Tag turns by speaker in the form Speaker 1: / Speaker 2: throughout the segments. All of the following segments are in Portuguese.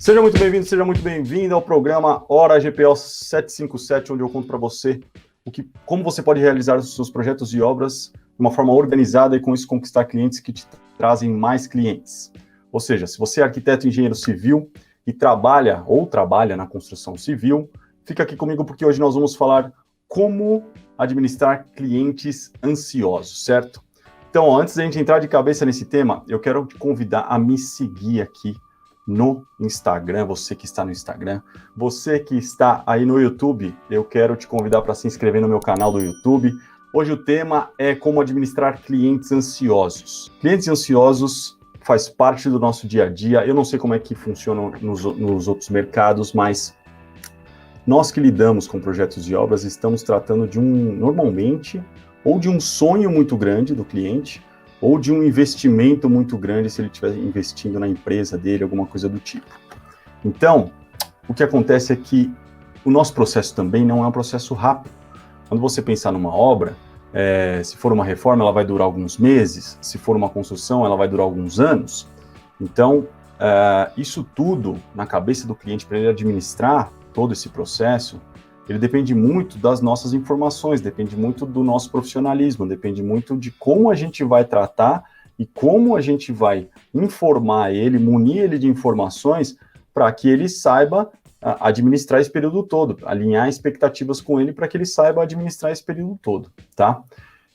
Speaker 1: Seja muito bem-vindo, seja muito bem-vinda ao programa Hora GPO 757, onde eu conto para você como você pode realizar os seus projetos e obras de uma forma organizada e com isso conquistar clientes que te trazem mais clientes. Ou seja, se você é arquiteto, engenheiro civil e trabalha na construção civil, fica aqui comigo porque hoje nós vamos falar como administrar clientes ansiosos, certo? Então, antes da gente entrar de cabeça nesse tema, eu quero te convidar a me seguir aqui no Instagram, você que está no Instagram, você que está aí no YouTube, eu quero te convidar para se inscrever no meu canal do YouTube. Hoje o tema é como administrar clientes ansiosos. Clientes ansiosos faz parte do nosso dia a dia, eu não sei como é que funciona nos outros mercados, mas nós que lidamos com projetos e obras estamos tratando normalmente, ou de um sonho muito grande do cliente, ou de um investimento muito grande se ele estiver investindo na empresa dele, alguma coisa do tipo. Então, o que acontece é que o nosso processo também não é um processo rápido. Quando você pensar numa obra, se for uma reforma, ela vai durar alguns meses, se for uma construção, ela vai durar alguns anos. Então, isso tudo na cabeça do cliente, para ele administrar todo esse processo, ele depende muito das nossas informações, depende muito do nosso profissionalismo, depende muito de como a gente vai tratar e como a gente vai informar ele, munir ele de informações para que ele saiba administrar esse período todo, alinhar expectativas com ele para que ele saiba administrar esse período todo, tá?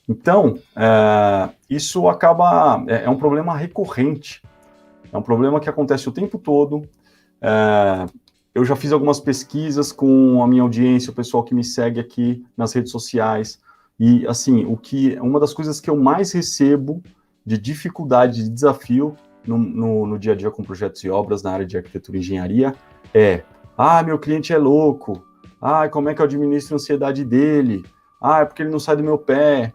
Speaker 1: Então, isso acaba, é um problema recorrente, é um problema que acontece o tempo todo. Eu já fiz algumas pesquisas com a minha audiência, o pessoal que me segue aqui nas redes sociais, e assim, uma das coisas que eu mais recebo de dificuldade, de desafio no dia a dia com projetos e obras na área de arquitetura e engenharia é: meu cliente é louco, como é que eu administro a ansiedade dele, é porque ele não sai do meu pé,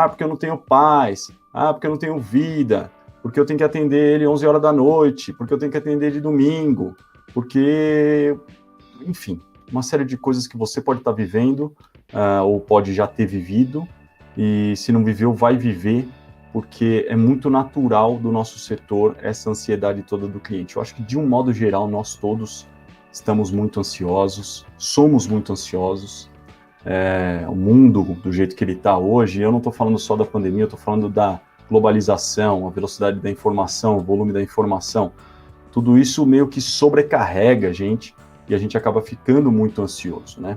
Speaker 1: porque eu não tenho paz, porque eu não tenho vida, porque eu tenho que atender ele 11 horas da noite, porque eu tenho que atender ele domingo, porque, enfim, uma série de coisas que você pode estar vivendo, ou pode já ter vivido, e se não viveu, vai viver, porque é muito natural do nosso setor essa ansiedade toda do cliente. Eu acho que, de um modo geral, nós todos estamos muito ansiosos, somos muito ansiosos. O mundo, do jeito que ele está hoje, eu não estou falando só da pandemia, eu estou falando da globalização, a velocidade da informação, o volume da informação. Tudo isso meio que sobrecarrega a gente e a gente acaba ficando muito ansioso, né?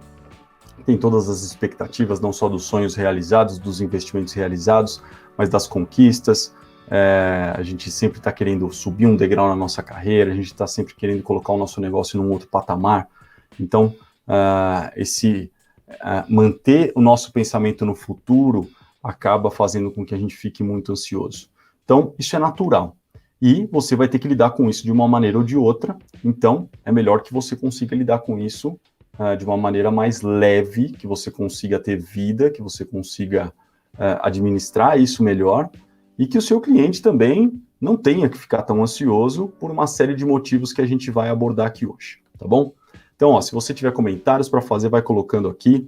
Speaker 1: Tem todas as expectativas, não só dos sonhos realizados, dos investimentos realizados, mas das conquistas. A gente sempre está querendo subir um degrau na nossa carreira, a gente está sempre querendo colocar o nosso negócio num outro patamar. Então, manter o nosso pensamento no futuro acaba fazendo com que a gente fique muito ansioso. Então, isso é natural. E você vai ter que lidar com isso de uma maneira ou de outra, então é melhor que você consiga lidar com isso de uma maneira mais leve, que você consiga ter vida, que você consiga administrar isso melhor, e que o seu cliente também não tenha que ficar tão ansioso por uma série de motivos que a gente vai abordar aqui hoje, tá bom? Então, se você tiver comentários para fazer, vai colocando aqui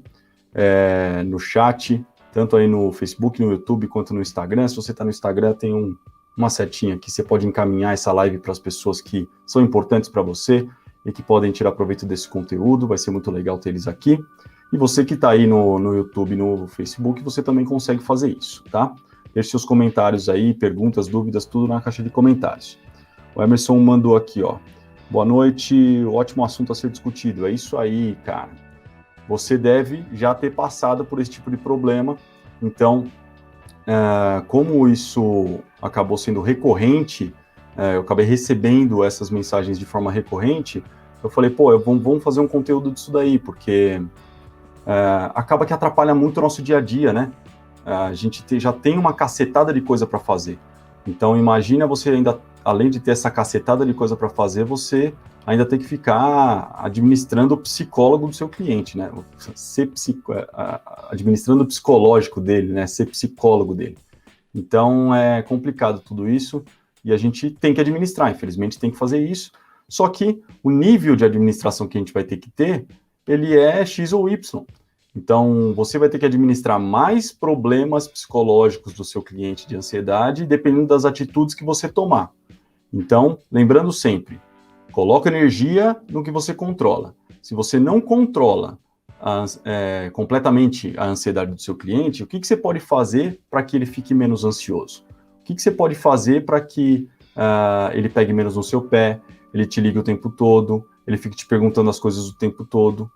Speaker 1: no chat, tanto aí no Facebook, no YouTube, quanto no Instagram. Se você está no Instagram, tem uma setinha que você pode encaminhar essa live para as pessoas que são importantes para você e que podem tirar proveito desse conteúdo, vai ser muito legal ter eles aqui. E você que está aí no YouTube, no Facebook, você também consegue fazer isso, tá? Deixe seus comentários aí, perguntas, dúvidas, tudo na caixa de comentários. O Emerson mandou aqui, ó: boa noite, ótimo assunto a ser discutido. É isso aí, cara. Você deve já ter passado por esse tipo de problema, então, como isso acabou sendo recorrente, eu acabei recebendo essas mensagens de forma recorrente, eu falei, vamos fazer um conteúdo disso daí, porque acaba que atrapalha muito o nosso dia a dia, né? A gente já tem uma cacetada de coisa para fazer. Então, imagina você ainda, além de ter essa cacetada de coisa para fazer, você ainda tem que ficar administrando o psicólogo do seu cliente, né? Administrando o psicológico dele, né? Ser psicólogo dele. Então, é complicado tudo isso e a gente tem que administrar, infelizmente tem que fazer isso. Só que o nível de administração que a gente vai ter que ter, ele é X ou Y. Então, você vai ter que administrar mais problemas psicológicos do seu cliente de ansiedade, dependendo das atitudes que você tomar. Então, lembrando sempre, Coloca energia no que você controla. Se você não controla completamente a ansiedade do seu cliente, o que você pode fazer para que ele fique menos ansioso? O que você pode fazer para que ele pegue menos no seu pé, ele te ligue o tempo todo, ele fique te perguntando as coisas o tempo todo?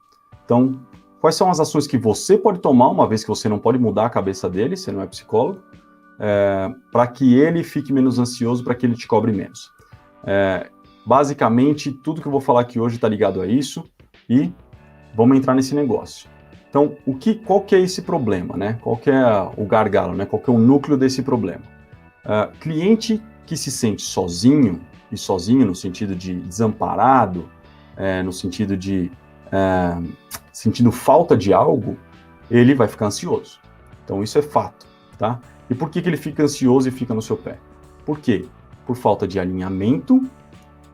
Speaker 1: Então, quais são as ações que você pode tomar, uma vez que você não pode mudar a cabeça dele, você não é psicólogo, para que ele fique menos ansioso, para que ele te cobre menos? Basicamente, tudo que eu vou falar aqui hoje está ligado a isso e vamos entrar nesse negócio. Então, qual que é esse problema, né? Qual que é o gargalo, né? Qual que é o núcleo desse problema? Cliente que se sente sozinho, e sozinho no sentido de desamparado, no sentido de sentindo falta de algo, ele vai ficar ansioso. Então, isso é fato, tá? E por que ele fica ansioso e fica no seu pé? Por quê? Por falta de alinhamento.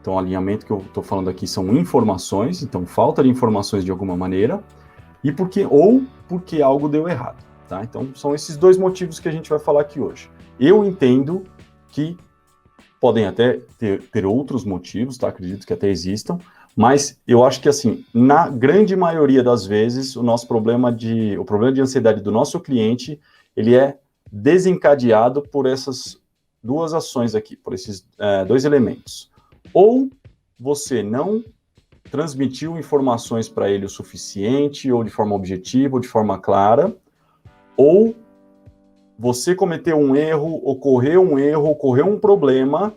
Speaker 1: Então, alinhamento que eu estou falando aqui são informações, então falta de informações de alguma maneira, ou porque algo deu errado, tá? Então, são esses dois motivos que a gente vai falar aqui hoje. Eu entendo que podem até ter outros motivos, tá? Acredito que até existam, mas eu acho que, assim, na grande maioria das vezes, o problema de ansiedade do nosso cliente, ele é desencadeado por essas duas ações aqui, por esses dois elementos. Ou você não transmitiu informações para ele o suficiente, ou de forma objetiva, ou de forma clara, ou você cometeu um erro, ocorreu um problema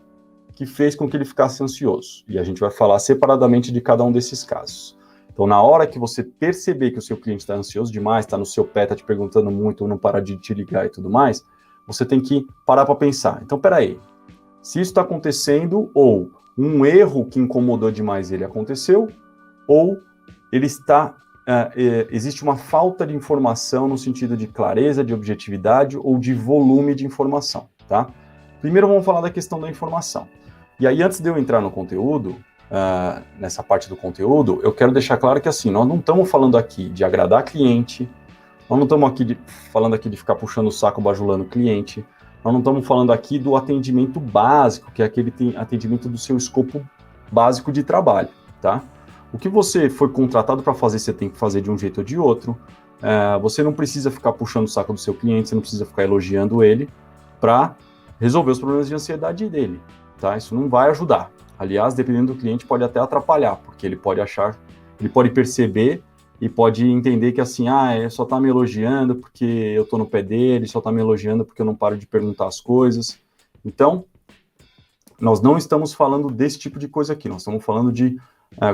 Speaker 1: que fez com que ele ficasse ansioso. E a gente vai falar separadamente de cada um desses casos. Então, na hora que você perceber que o seu cliente está ansioso demais, está no seu pé, está te perguntando muito, ou não para de te ligar e tudo mais, você tem que parar para pensar. Então, peraí, se isso está acontecendo, ou um erro que incomodou demais ele aconteceu, ou ele existe uma falta de informação no sentido de clareza, de objetividade ou de volume de informação, tá? Primeiro vamos falar da questão da informação. E aí, antes de eu entrar no conteúdo, nessa parte do conteúdo, eu quero deixar claro que, assim, nós não estamos falando aqui de agradar cliente, nós não estamos falando aqui de ficar puxando o saco, bajulando o cliente, nós não estamos falando aqui do atendimento básico, que é aquele atendimento do seu escopo básico de trabalho, tá? O que você foi contratado para fazer, você tem que fazer de um jeito ou de outro. Você não precisa ficar puxando o saco do seu cliente, você não precisa ficar elogiando ele para resolver os problemas de ansiedade dele, tá? Isso não vai ajudar. Aliás, dependendo do cliente, pode até atrapalhar, porque ele pode perceber e pode entender que, assim, ele só está me elogiando porque eu estou no pé dele, só está me elogiando porque eu não paro de perguntar as coisas. Então, nós não estamos falando desse tipo de coisa aqui, nós estamos falando de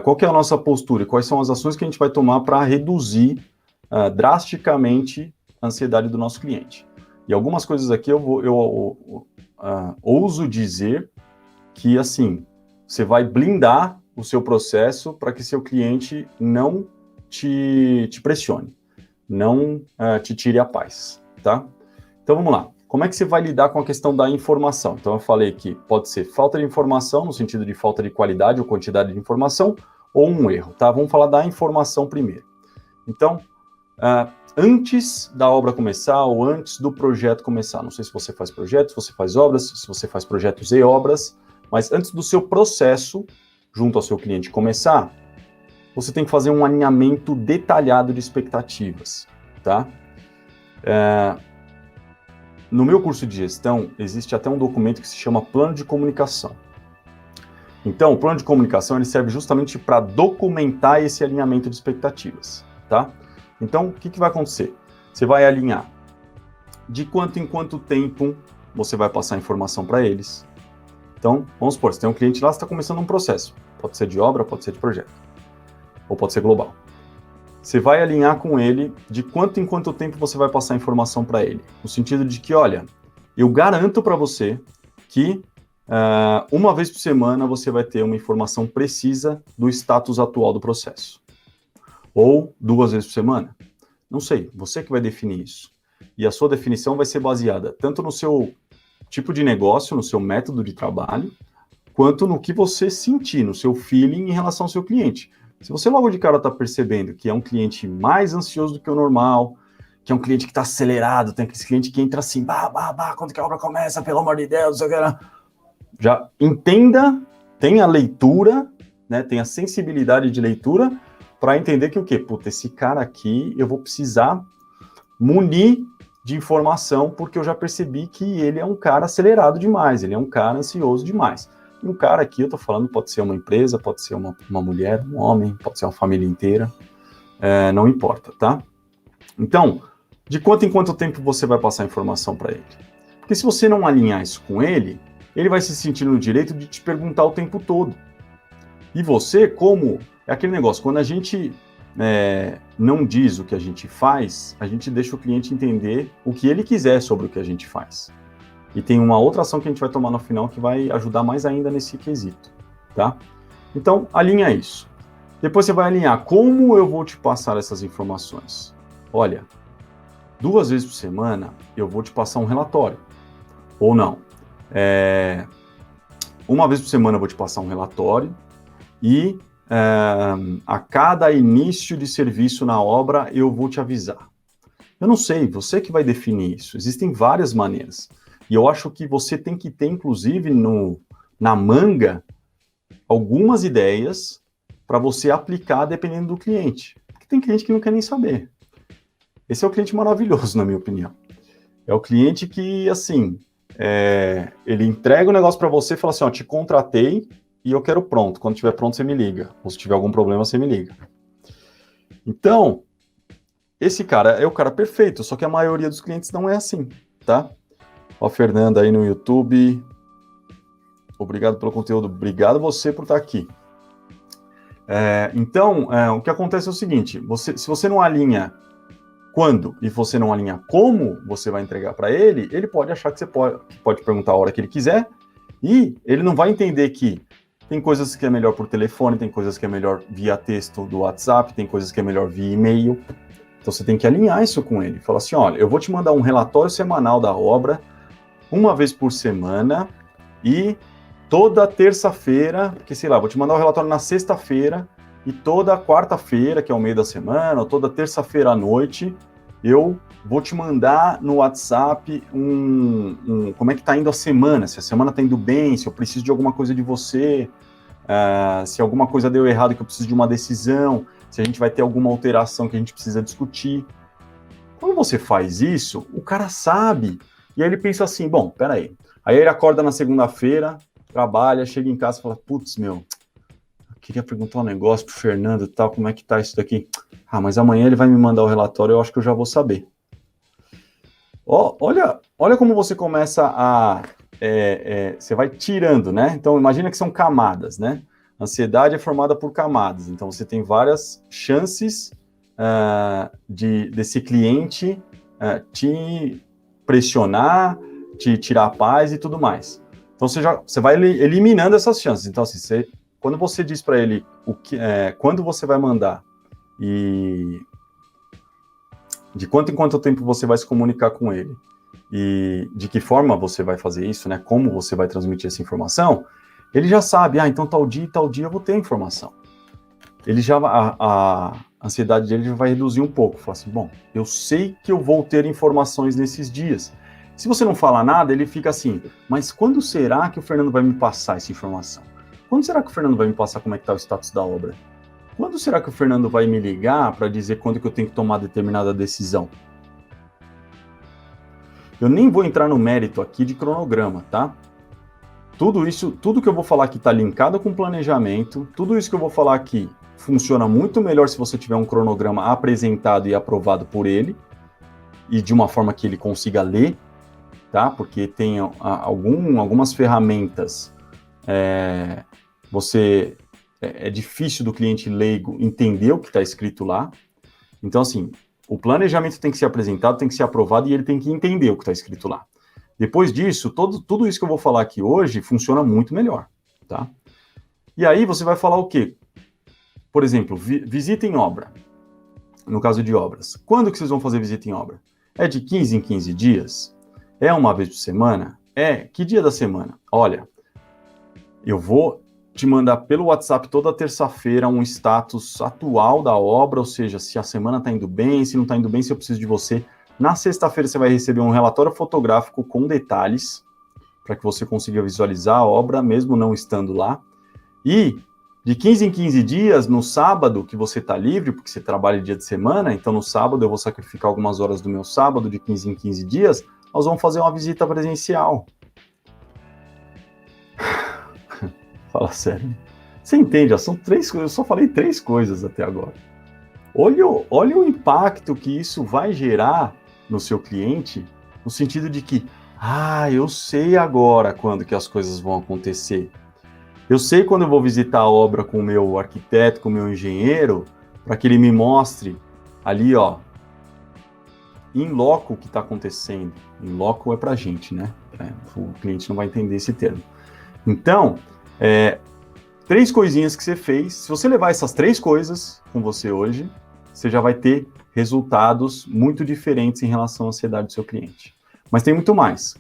Speaker 1: qual que é a nossa postura e quais são as ações que a gente vai tomar para reduzir drasticamente a ansiedade do nosso cliente. E algumas coisas aqui eu ouso dizer que, assim, você vai blindar o seu processo para que seu cliente não te pressione, não te tire a paz, tá? Então, vamos lá. Como é que você vai lidar com a questão da informação? Então, eu falei que pode ser falta de informação, no sentido de falta de qualidade ou quantidade de informação, ou um erro, tá? Vamos falar da informação primeiro. Então, antes da obra começar ou antes do projeto começar, não sei se você faz projetos, se você faz obras, se você faz projetos e obras, mas antes do seu processo, junto ao seu cliente começar, você tem que fazer um alinhamento detalhado de expectativas, tá? No meu curso de gestão, existe até um documento que se chama Plano de Comunicação. Então, o plano de comunicação ele serve justamente para documentar esse alinhamento de expectativas, tá? Então, o que vai acontecer? Você vai alinhar de quanto em quanto tempo você vai passar informação para eles. Então, vamos supor, você tem um cliente lá, você está começando um processo. Pode ser de obra, pode ser de projeto. Ou pode ser global. Você vai alinhar com ele de quanto em quanto tempo você vai passar informação para ele. No sentido de que, olha, eu garanto para você que uma vez por semana você vai ter uma informação precisa do status atual do processo. Ou 2 vezes por semana. Não sei, você que vai definir isso. E a sua definição vai ser baseada tanto no seu tipo de negócio, no seu método de trabalho, quanto no que você sentir, no seu feeling em relação ao seu cliente. Se você logo de cara está percebendo que é um cliente mais ansioso do que o normal, que é um cliente que está acelerado, tem aquele cliente que entra assim, quando que a obra começa, pelo amor de Deus, já entenda, tenha a leitura né, tenha sensibilidade de leitura para entender que o quê? Puta, esse cara aqui eu vou precisar munir de informação, porque eu já percebi que ele é um cara acelerado demais, ele é um cara ansioso demais. E um cara aqui, eu tô falando, pode ser uma empresa, pode ser uma mulher, um homem, pode ser uma família inteira, não importa, tá? Então, de quanto em quanto tempo você vai passar a informação para ele? Porque se você não alinhar isso com ele, ele vai se sentir no direito de te perguntar o tempo todo. E você, como... É aquele negócio, quando a gente não diz o que a gente faz, a gente deixa o cliente entender o que ele quiser sobre o que a gente faz. E tem uma outra ação que a gente vai tomar no final que vai ajudar mais ainda nesse quesito, tá? Então, alinha isso. Depois você vai alinhar como eu vou te passar essas informações. Olha, 2 vezes por semana eu vou te passar um relatório. Ou não. 1 vez por semana eu vou te passar um relatório e a cada início de serviço na obra eu vou te avisar. Eu não sei, você que vai definir isso. Existem várias maneiras. E eu acho que você tem que ter, inclusive, na manga, algumas ideias para você aplicar dependendo do cliente. Porque tem cliente que não quer nem saber. Esse é o cliente maravilhoso, na minha opinião. É o cliente que, assim, ele entrega o negócio para você e fala assim, ó, te contratei e eu quero pronto. Quando estiver pronto, você me liga. Ou se tiver algum problema, você me liga. Então, esse cara é o cara perfeito, só que a maioria dos clientes não é assim, tá? Ó, Fernanda aí no YouTube. Obrigado pelo conteúdo. Obrigado você por estar aqui. Então, o que acontece é o seguinte, se você não alinha quando e você não alinha como você vai entregar para ele, ele pode achar que você pode perguntar a hora que ele quiser e ele não vai entender que tem coisas que é melhor por telefone, tem coisas que é melhor via texto do WhatsApp, tem coisas que é melhor via e-mail. Então você tem que alinhar isso com ele. Falar assim, olha, eu vou te mandar um relatório semanal da obra, 1 vez por semana, e toda terça-feira, porque sei lá, vou te mandar o relatório na sexta-feira, e toda quarta-feira, que é o meio da semana, ou toda terça-feira à noite, eu vou te mandar no WhatsApp como é que tá indo a semana, se a semana tá indo bem, se eu preciso de alguma coisa de você, se alguma coisa deu errado que eu preciso de uma decisão, se a gente vai ter alguma alteração que a gente precisa discutir. Quando você faz isso, o cara sabe, e aí ele pensa assim, bom, peraí, aí ele acorda na segunda-feira, trabalha, chega em casa e fala, putz, eu queria perguntar um negócio pro Fernando e tal, como é que tá isso daqui? Ah, mas amanhã ele vai me mandar o relatório, eu acho que eu já vou saber. Olha como você começa você vai tirando, né? Então, imagina que são camadas, né? A ansiedade é formada por camadas, então você tem várias chances desse cliente te pressionar, te tirar a paz e tudo mais. Então, você vai eliminando essas chances. Então, assim, quando você diz para ele quando você vai mandar e de quanto em quanto tempo você vai se comunicar com ele e de que forma você vai fazer isso, né? Como você vai transmitir essa informação, ele já sabe, então tal dia e tal dia eu vou ter a informação. Ele a ansiedade dele já vai reduzir um pouco. Fala assim, bom, eu sei que eu vou ter informações nesses dias. Se você não fala nada, ele fica assim, mas quando será que o Fernando vai me passar essa informação? Quando será que o Fernando vai me passar como é que está o status da obra? Quando será que o Fernando vai me ligar para dizer quando que eu tenho que tomar determinada decisão? Eu nem vou entrar no mérito aqui de cronograma, tá? Tudo que eu vou falar aqui está linkado com planejamento, tudo isso que eu vou falar aqui funciona muito melhor se você tiver um cronograma apresentado e aprovado por ele, e de uma forma que ele consiga ler, tá? Porque tem algumas ferramentas, é difícil do cliente leigo entender o que está escrito lá. Então, assim, o planejamento tem que ser apresentado, tem que ser aprovado e ele tem que entender o que está escrito lá. Depois disso, tudo isso que eu vou falar aqui hoje funciona muito melhor, tá? E aí você vai falar o quê? Por exemplo, visita em obra. No caso de obras. Quando que vocês vão fazer visita em obra? É de 15 em 15 dias? É 1 vez por semana? Que dia da semana? Olha, eu vou te mandar pelo WhatsApp toda terça-feira um status atual da obra, ou seja, se a semana está indo bem, se não está indo bem, se eu preciso de você. Na sexta-feira você vai receber um relatório fotográfico com detalhes, para que você consiga visualizar a obra, mesmo não estando lá. E De 15 em 15 dias, no sábado que você está livre, porque você trabalha dia de semana, então no sábado eu vou sacrificar algumas horas do meu sábado, de 15 em 15 dias, nós vamos fazer uma visita presencial. Fala sério. Você entende? São 3 coisas, eu só falei 3 coisas até agora. Olha o impacto que isso vai gerar no seu cliente, no sentido de que, eu sei agora quando que as coisas vão acontecer. Eu sei quando eu vou visitar a obra com o meu arquiteto, com o meu engenheiro, para que ele me mostre ali, ó, in loco o que está acontecendo. In loco é para a gente, né? O cliente não vai entender esse termo. Então, 3 coisinhas que você fez. Se você levar essas 3 coisas com você hoje, você já vai ter resultados muito diferentes em relação à ansiedade do seu cliente. Mas tem muito mais.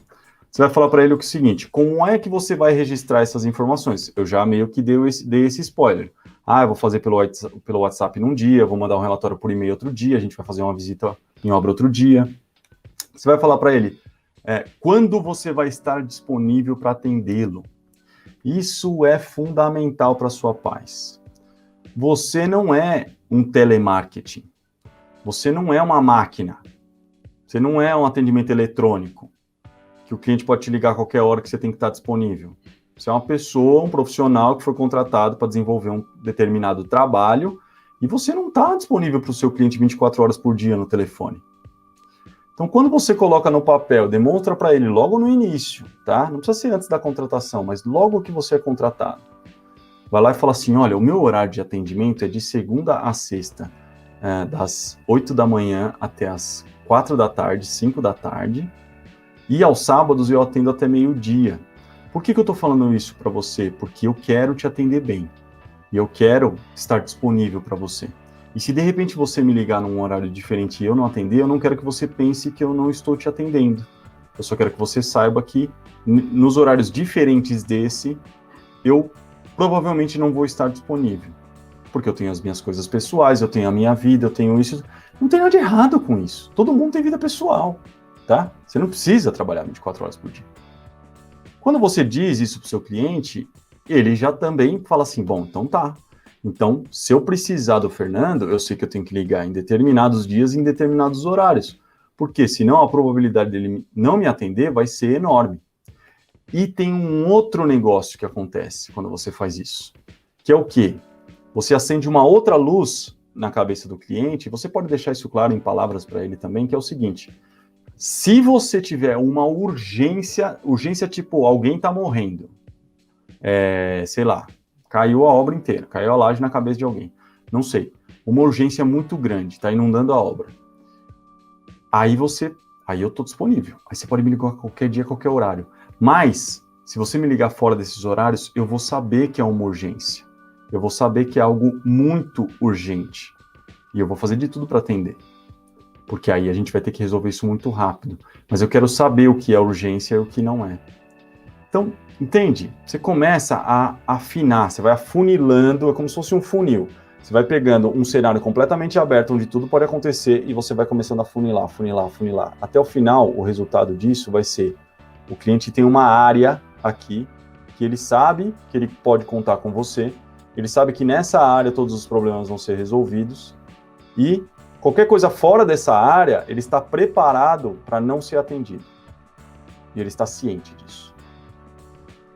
Speaker 1: Você vai falar para ele o seguinte: como é que você vai registrar essas informações? Eu já meio que dei esse spoiler. Eu vou fazer pelo WhatsApp num dia, vou mandar um relatório por e-mail outro dia, a gente vai fazer uma visita em obra outro dia. Você vai falar para ele quando você vai estar disponível para atendê-lo. Isso é fundamental para a sua paz. Você não é um telemarketing. Você não é uma máquina. Você não é um atendimento eletrônico, que o cliente pode te ligar a qualquer hora que você tem que estar disponível. Você é uma pessoa, um profissional que foi contratado para desenvolver um determinado trabalho e você não está disponível para o seu cliente 24 horas por dia no telefone. Então, quando você coloca no papel, demonstra para ele logo no início, tá? Não precisa ser antes da contratação, mas logo que você é contratado. Vai lá e fala assim: olha, o meu horário de atendimento é de segunda a sexta, das 8 da manhã até as 4 da tarde, 5 da tarde, e aos sábados eu atendo até meio-dia. Por que eu estou falando isso para você? Porque eu quero te atender bem, e eu quero estar disponível para você. E se de repente você me ligar num horário diferente e eu não atender, eu não quero que você pense que eu não estou te atendendo. Eu só quero que você saiba que nos horários diferentes desse, eu provavelmente não vou estar disponível. Porque eu tenho as minhas coisas pessoais, eu tenho a minha vida, eu tenho isso. Não tem nada de errado com isso. Todo mundo tem vida pessoal, tá? Você não precisa trabalhar 24 horas por dia. Quando você diz isso para o seu cliente, ele já também fala assim: bom, então tá. Então, se eu precisar do Fernando, eu sei que eu tenho que ligar em determinados dias e em determinados horários. Porque senão a probabilidade dele não me atender vai ser enorme. E tem um outro negócio que acontece quando você faz isso. Que é o quê? Você acende uma outra luz na cabeça do cliente. Você pode deixar isso claro em palavras para ele também, que é o seguinte: se você tiver uma urgência tipo, alguém está morrendo, sei lá, caiu a obra inteira, caiu a laje na cabeça de alguém, não sei, uma urgência muito grande, está inundando a obra. Aí eu estou disponível. Aí você pode me ligar qualquer dia, qualquer horário. Mas, se você me ligar fora desses horários, eu vou saber que é uma urgência. Eu vou saber que é algo muito urgente. E eu vou fazer de tudo para atender. Porque aí a gente vai ter que resolver isso muito rápido. Mas eu quero saber o que é urgência e o que não é. Então, entende? Você começa a afinar, você vai afunilando, é como se fosse um funil. Você vai pegando um cenário completamente aberto, onde tudo pode acontecer, e você vai começando a funilar, funilar, funilar. Até o final, o resultado disso vai ser: o cliente tem uma área aqui, que ele sabe que ele pode contar com você, ele sabe que nessa área todos os problemas vão ser resolvidos, e qualquer coisa fora dessa área, ele está preparado para não ser atendido. E ele está ciente disso.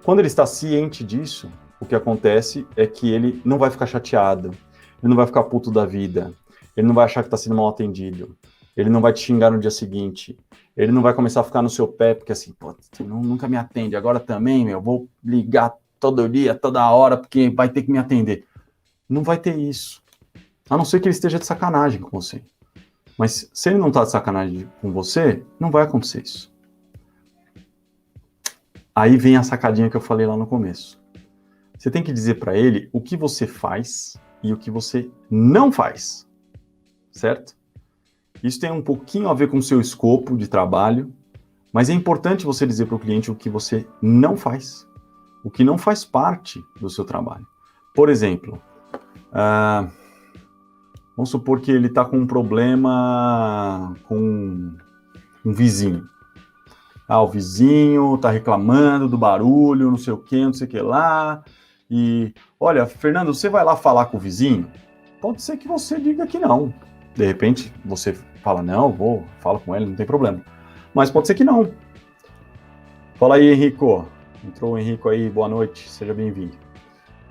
Speaker 1: Quando ele está ciente disso, o que acontece é que ele não vai ficar chateado, ele não vai ficar puto da vida, ele não vai achar que está sendo mal atendido, ele não vai te xingar no dia seguinte, ele não vai começar a ficar no seu pé, porque assim, pô, você nunca me atende, agora também, vou ligar todo dia, toda hora, porque vai ter que me atender. Não vai ter isso. A não ser que ele esteja de sacanagem com você. Mas se ele não está de sacanagem com você, não vai acontecer isso. Aí vem a sacadinha que eu falei lá no começo. Você tem que dizer para ele o que você faz e o que você não faz, certo? Isso tem um pouquinho a ver com o seu escopo de trabalho, mas é importante você dizer para o cliente o que você não faz, o que não faz parte do seu trabalho. Por exemplo, vamos supor que ele está com um problema com um vizinho. O vizinho está reclamando do barulho, não sei o que lá, e, olha, Fernando, você vai lá falar com o vizinho? Pode ser que você diga que não. De repente, você fala, não, falo com ele, não tem problema. Mas pode ser que não. Fala aí, Henrico. Entrou o Henrico aí, boa noite, seja bem-vindo.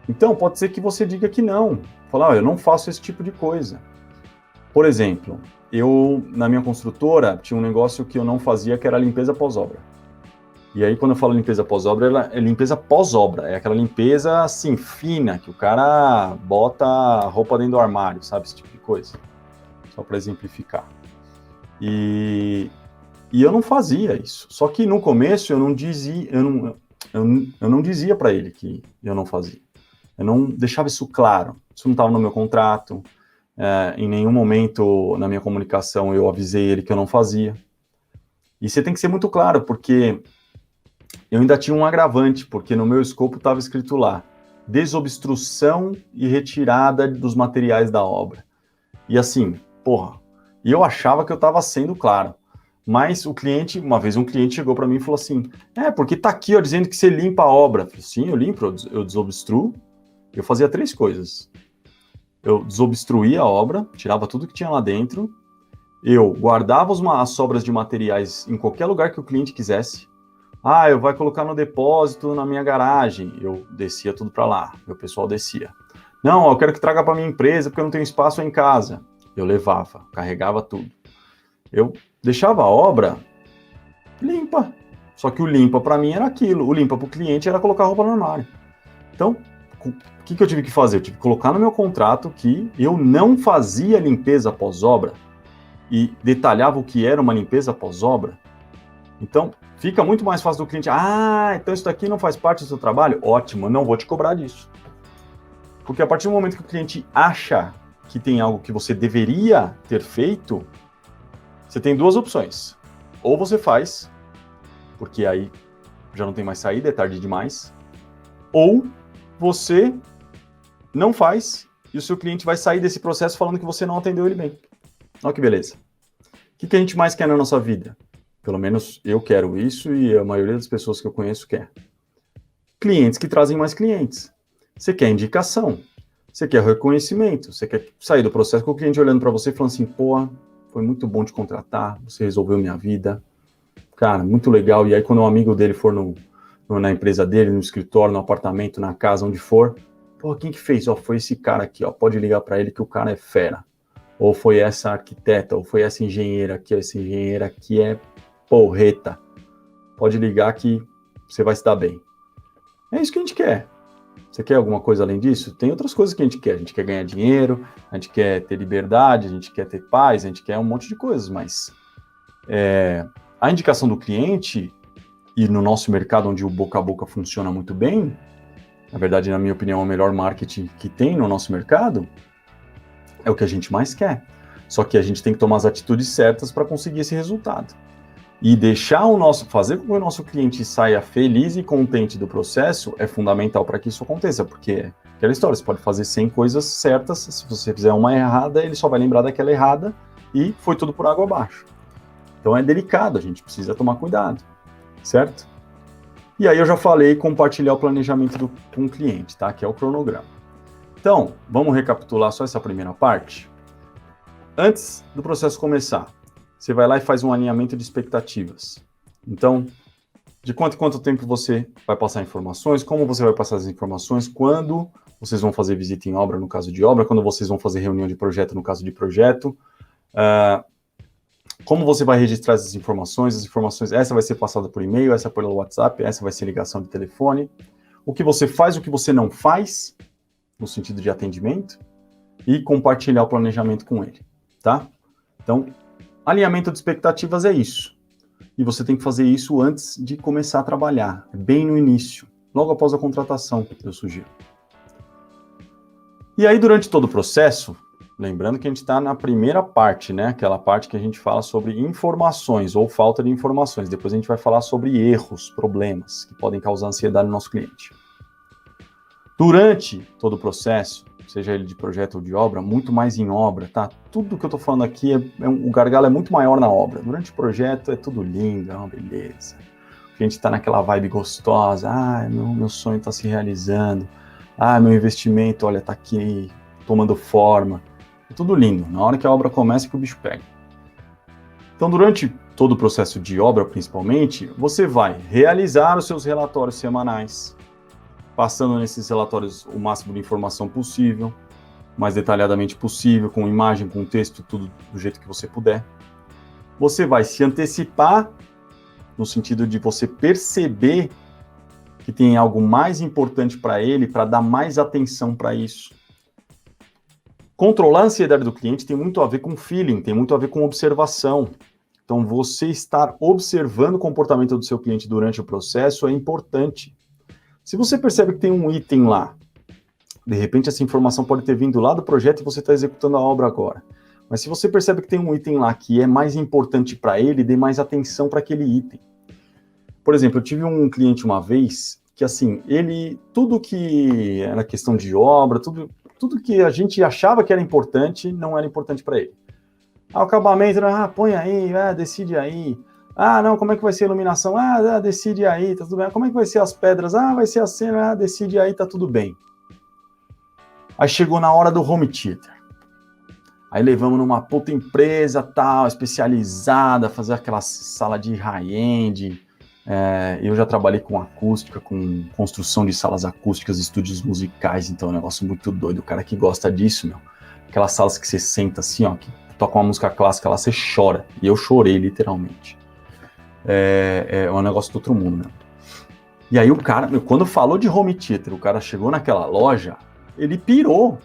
Speaker 1: Então, pode ser que você diga que não. Falar, eu não faço esse tipo de coisa. Por exemplo, eu, na minha construtora, tinha um negócio que eu não fazia, que era limpeza pós-obra. E aí, quando eu falo limpeza pós-obra, é limpeza pós-obra. É aquela limpeza, assim, fina, que o cara bota a roupa dentro do armário, sabe? Esse tipo de coisa. Só para exemplificar. E eu não fazia isso. Só que no começo eu não dizia, eu não dizia para ele que eu não fazia. Eu não deixava isso claro. Isso não estava no meu contrato. Em nenhum momento na minha comunicação eu avisei ele que eu não fazia. E você tem que ser muito claro, porque eu ainda tinha um agravante, porque no meu escopo estava escrito lá, desobstrução e retirada dos materiais da obra. E assim, e eu achava que eu estava sendo claro. Mas uma vez um cliente chegou para mim e falou assim, porque tá aqui, ó, dizendo que você limpa a obra. Eu falei, sim, eu limpo, eu desobstruo. Eu fazia 3 coisas. Eu desobstruía a obra, tirava tudo que tinha lá dentro, eu guardava as sobras de materiais em qualquer lugar que o cliente quisesse. Eu vou colocar no depósito na minha garagem. Eu descia tudo para lá, meu pessoal descia. Não, eu quero que traga para minha empresa porque eu não tenho espaço em casa. Eu levava, carregava tudo. Eu deixava a obra limpa. Só que o limpa para mim era aquilo, o limpa para o cliente era colocar a roupa no armário. Então, o que eu tive que fazer? Eu tive que colocar no meu contrato que eu não fazia limpeza pós-obra e detalhava o que era uma limpeza pós-obra. Então, fica muito mais fácil do cliente, então isso daqui não faz parte do seu trabalho? Ótimo, eu não vou te cobrar disso. Porque a partir do momento que o cliente acha que tem algo que você deveria ter feito, você tem 2 opções. Ou você faz, porque aí já não tem mais saída, é tarde demais, ou você não faz e o seu cliente vai sair desse processo falando que você não atendeu ele bem. Olha que beleza. O que a gente mais quer na nossa vida? Pelo menos eu quero isso e a maioria das pessoas que eu conheço quer. Clientes que trazem mais clientes. Você quer indicação. Você quer reconhecimento. Você quer sair do processo com o cliente olhando para você e falando assim, foi muito bom te contratar, você resolveu minha vida. Cara, muito legal. E aí quando um amigo dele for na empresa dele, no escritório, no apartamento, na casa, onde for, quem que fez? Foi esse cara aqui, pode ligar para ele que o cara é fera. Ou foi essa arquiteta, ou foi essa engenheira aqui, essa engenheira aqui é porreta. Pode ligar que você vai se dar bem. É isso que a gente quer. Você quer alguma coisa além disso? Tem outras coisas que a gente quer. A gente quer ganhar dinheiro, a gente quer ter liberdade, a gente quer ter paz, a gente quer um monte de coisas, mas a indicação do cliente, e no nosso mercado onde o boca a boca funciona muito bem, na verdade, na minha opinião, é o melhor marketing que tem no nosso mercado, é o que a gente mais quer. Só que a gente tem que tomar as atitudes certas para conseguir esse resultado. E fazer com que o nosso cliente saia feliz e contente do processo é fundamental para que isso aconteça, porque aquela história, você pode fazer 100 coisas certas, se você fizer uma errada, ele só vai lembrar daquela errada e foi tudo por água abaixo. Então é delicado, a gente precisa tomar cuidado, certo? E aí eu já falei compartilhar o planejamento com o cliente, tá? Que é o cronograma. Então, vamos recapitular só essa primeira parte? Antes do processo começar, você vai lá e faz um alinhamento de expectativas. Então, de quanto em quanto tempo você vai passar informações, como você vai passar as informações, quando vocês vão fazer visita em obra, no caso de obra, quando vocês vão fazer reunião de projeto, no caso de projeto, como você vai registrar essas informações, essa vai ser passada por e-mail, essa pelo WhatsApp, essa vai ser ligação de telefone, o que você faz, o que você não faz, no sentido de atendimento, e compartilhar o planejamento com ele, tá? Então, alinhamento de expectativas é isso. E você tem que fazer isso antes de começar a trabalhar, bem no início, logo após a contratação, eu sugiro. E aí, durante todo o processo, lembrando que a gente está na primeira parte, né? Aquela parte que a gente fala sobre informações ou falta de informações. Depois a gente vai falar sobre erros, problemas que podem causar ansiedade no nosso cliente. Durante todo o processo, seja ele de projeto ou de obra, muito mais em obra, tá? Tudo que eu tô falando aqui, o gargalo é muito maior na obra. Durante o projeto é tudo lindo, é uma beleza. A gente tá naquela vibe gostosa, meu sonho tá se realizando. meu investimento, olha, tá aqui tomando forma. É tudo lindo. Na hora que a obra começa, que o bicho pega. Então, durante todo o processo de obra, principalmente, você vai realizar os seus relatórios semanais, passando nesses relatórios o máximo de informação possível, mais detalhadamente possível, com imagem, com texto, tudo do jeito que você puder. Você vai se antecipar, no sentido de você perceber que tem algo mais importante para ele, para dar mais atenção para isso. Controlar a ansiedade do cliente tem muito a ver com feeling, tem muito a ver com observação. Então, você estar observando o comportamento do seu cliente durante o processo é importante. Se você percebe que tem um item lá, de repente essa informação pode ter vindo lá do projeto e você está executando a obra agora. Mas se você percebe que tem um item lá que é mais importante para ele, dê mais atenção para aquele item. Por exemplo, eu tive um cliente uma vez que, assim, tudo que era questão de obra, tudo que a gente achava que era importante, não era importante para ele. O acabamento, põe aí, decide aí. Não, como é que vai ser a iluminação? Decide aí, tá tudo bem. Como é que vai ser as pedras? Vai ser a cena, decide aí, tá tudo bem. Aí chegou na hora do home theater. Aí levamos numa puta empresa, tal, especializada, fazer aquela sala de high-end. Eu já trabalhei com acústica, com construção de salas acústicas, estúdios musicais, então é um negócio muito doido. O cara que gosta disso, meu. Aquelas salas que você senta assim, ó, que toca uma música clássica lá, você chora. E eu chorei, literalmente. É um negócio do outro mundo, né? E aí o cara, quando falou de home theater, o cara chegou naquela loja, ele pirou.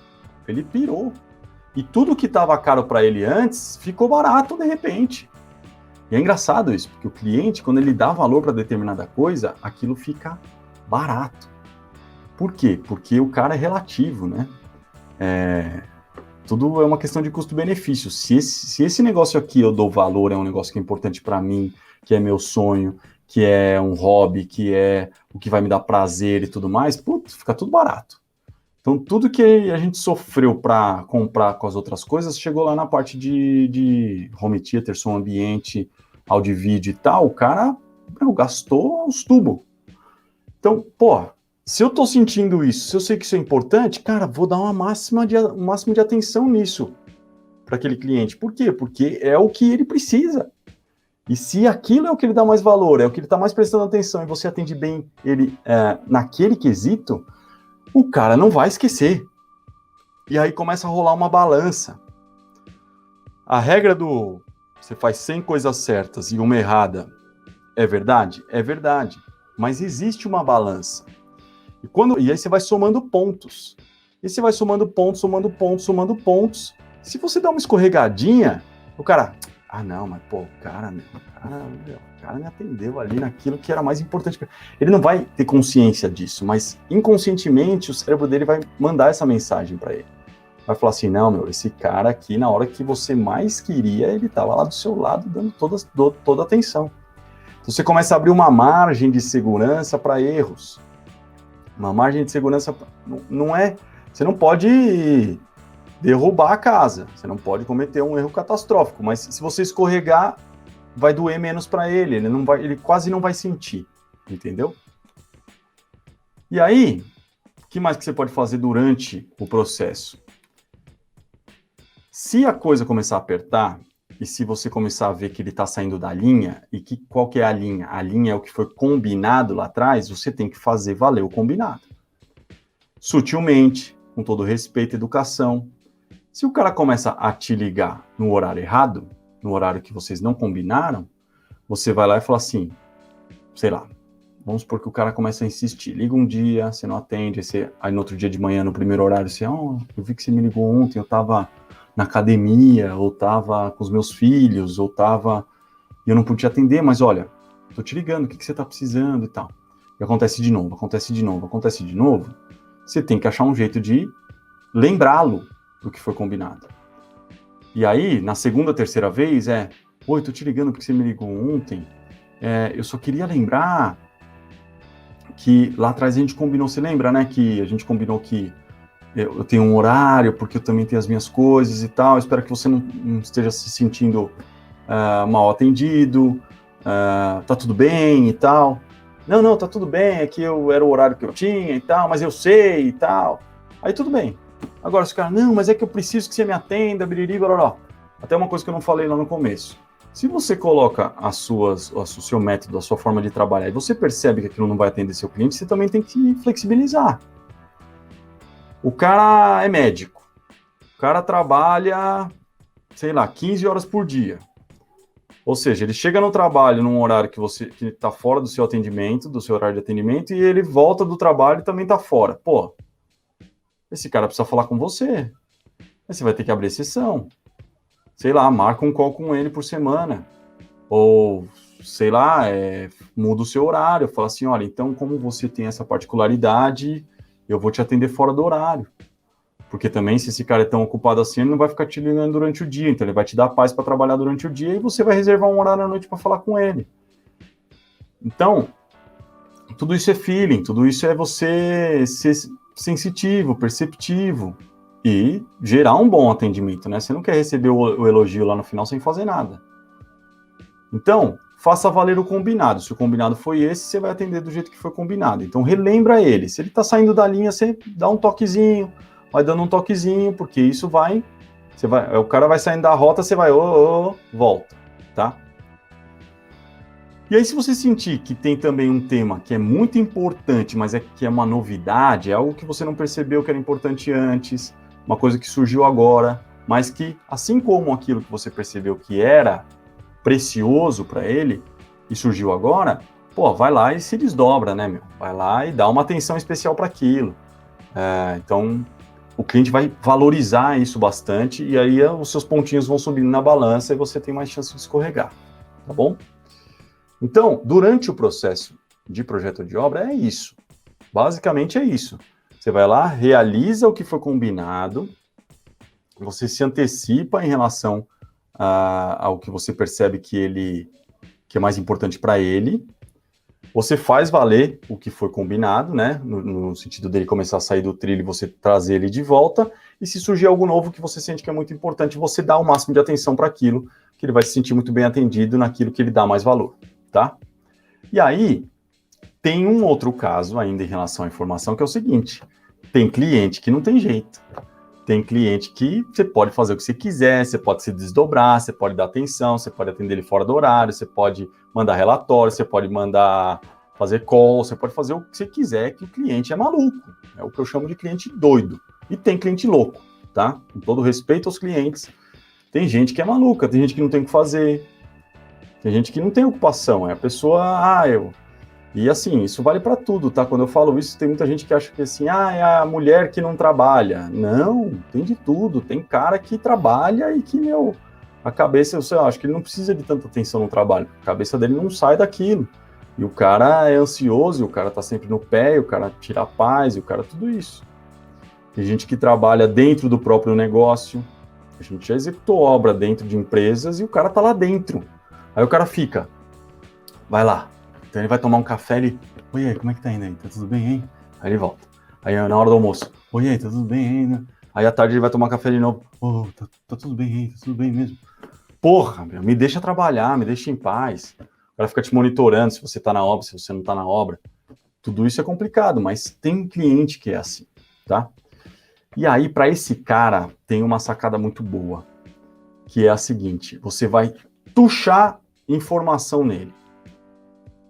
Speaker 1: E tudo que estava caro para ele antes, ficou barato de repente. E é engraçado isso, porque o cliente, quando ele dá valor para determinada coisa, aquilo fica barato. Por quê? Porque o cara é relativo, né? Tudo é uma questão de custo-benefício. Se esse negócio aqui eu dou valor, é um negócio que é importante para mim, que é meu sonho, que é um hobby, que é o que vai me dar prazer e tudo mais, fica tudo barato. Então, tudo que a gente sofreu para comprar com as outras coisas, chegou lá na parte de home theater, som ambiente, áudio e vídeo e tal, o cara gastou aos tubos. Então, se eu tô sentindo isso, se eu sei que isso é importante, cara, vou dar um máximo de atenção nisso para aquele cliente. Por quê? Porque é o que ele precisa. E se aquilo é o que ele dá mais valor, é o que ele está mais prestando atenção e você atende bem ele naquele quesito, o cara não vai esquecer. E aí começa a rolar uma balança. A regra do você faz 100 coisas certas e uma errada é verdade? É verdade. Mas existe uma balança. E aí você vai somando pontos. E você vai somando pontos. Se você dá uma escorregadinha, o cara... não, mas o cara me atendeu ali naquilo que era mais importante. Ele não vai ter consciência disso, mas inconscientemente o cérebro dele vai mandar essa mensagem para ele. Vai falar assim, não, esse cara aqui, na hora que você mais queria, ele estava lá do seu lado, dando toda a atenção. Então você começa a abrir uma margem de segurança para erros. Uma margem de segurança não é... Você não pode derrubar a casa, você não pode cometer um erro catastrófico, mas se você escorregar, vai doer menos para ele, ele quase não vai sentir, entendeu? E aí, o que mais que você pode fazer durante o processo? Se a coisa começar a apertar, e se você começar a ver que ele está saindo da linha, qual que é a linha? A linha é o que foi combinado lá atrás, você tem que fazer valer o combinado. Sutilmente, com todo respeito e educação. Se o cara começa a te ligar no horário errado, no horário que vocês não combinaram, você vai lá e fala assim, sei lá, vamos supor que o cara começa a insistir. Liga um dia, você não atende, aí no outro dia de manhã, no primeiro horário, você, eu vi que você me ligou ontem, eu estava na academia, ou estava com os meus filhos, ou estava... E eu não pude te atender, mas olha, tô te ligando, o que você está precisando e tal. E acontece de novo. Você tem que achar um jeito de lembrá-lo do que foi combinado. E aí, na segunda, terceira vez, oi, tô te ligando porque você me ligou ontem, eu só queria lembrar que lá atrás a gente combinou, você lembra, né, que a gente combinou que eu tenho um horário, porque eu também tenho as minhas coisas e tal, espero que você não esteja se sentindo mal atendido, tá tudo bem e tal. Não, tá tudo bem, é que era o horário que eu tinha e tal, mas eu sei e tal. Aí tudo bem. Agora, se o cara, não, mas é que eu preciso que você me atenda, biriri, blá. Até uma coisa que eu não falei lá no começo. Se você coloca o seu método, a sua forma de trabalhar, e você percebe que aquilo não vai atender seu cliente, você também tem que flexibilizar. O cara é médico. O cara trabalha, sei lá, 15 horas por dia. Ou seja, ele chega no trabalho num horário que está fora do seu atendimento, do seu horário de atendimento, e ele volta do trabalho e também está fora. Pô, esse cara precisa falar com você. Aí você vai ter que abrir exceção. Sei lá, marca um call com ele por semana. Ou, sei lá, muda o seu horário. Fala assim, olha, então como você tem essa particularidade, eu vou te atender fora do horário. Porque também, se esse cara é tão ocupado assim, ele não vai ficar te ligando durante o dia. Então, ele vai te dar paz para trabalhar durante o dia e você vai reservar um horário à noite para falar com ele. Então, tudo isso é feeling, tudo isso é você ser sensitivo, perceptivo e gerar um bom atendimento, né? Você não quer receber o elogio lá no final sem fazer nada. Então, faça valer o combinado. Se o combinado foi esse, você vai atender do jeito que foi combinado. Então, relembra ele. Se ele está saindo da linha, você dá um toquezinho, vai dando um toquezinho, porque isso o cara vai saindo da rota, você vai, volta, tá? E aí, se você sentir que tem também um tema que é muito importante, mas que é uma novidade, é algo que você não percebeu que era importante antes, uma coisa que surgiu agora, mas que, assim como aquilo que você percebeu que era precioso para ele e surgiu agora, pô, vai lá e se desdobra, né, meu? Vai lá e dá uma atenção especial para aquilo. Então, o cliente vai valorizar isso bastante e aí os seus pontinhos vão subindo na balança e você tem mais chance de escorregar, tá bom? Então, durante o processo de projeto de obra, é isso. Basicamente é isso. Você vai lá, realiza o que foi combinado, você se antecipa em relação ao que você percebe que é mais importante para ele, você faz valer o que foi combinado, né? No sentido dele começar a sair do trilho e você trazer ele de volta, e se surgir algo novo que você sente que é muito importante, você dá o máximo de atenção para aquilo, que ele vai se sentir muito bem atendido naquilo que ele dá mais valor, tá? E aí, tem um outro caso ainda em relação à informação, que é o seguinte, tem cliente que não tem jeito. Tem cliente que você pode fazer o que você quiser, você pode se desdobrar, você pode dar atenção, você pode atender ele fora do horário, você pode mandar relatório, você pode mandar fazer call, você pode fazer o que você quiser, que o cliente é maluco. É o que eu chamo de cliente doido. E tem cliente louco, tá? Com todo respeito aos clientes, tem gente que é maluca, tem gente que não tem o que fazer, tem gente que não tem ocupação, é a pessoa, E assim, isso vale para tudo, tá? Quando eu falo isso, tem muita gente que acha que assim, é a mulher que não trabalha. Não, tem de tudo. Tem cara que trabalha e que, a cabeça, eu acho que ele não precisa de tanta atenção no trabalho. A cabeça dele não sai daquilo. E o cara é ansioso, e o cara tá sempre no pé, e o cara tira a paz, e o cara tudo isso. Tem gente que trabalha dentro do próprio negócio. A gente já executou obra dentro de empresas e o cara tá lá dentro. Aí o cara fica, vai lá. Então ele vai tomar um café, ele, oi, aí, como é que tá indo aí? Tá tudo bem, hein? Aí ele volta. Aí na hora do almoço, oi, aí, tá tudo bem ainda? Aí à tarde ele vai tomar café de novo, tá tudo bem, hein? Tá tudo bem mesmo? Porra, meu, me deixa trabalhar, me deixa em paz. O cara fica te monitorando se você tá na obra, se você não tá na obra. Tudo isso é complicado, mas tem cliente que é assim, tá? E aí, para esse cara, tem uma sacada muito boa, que é a seguinte, você vai tuchar informação nele.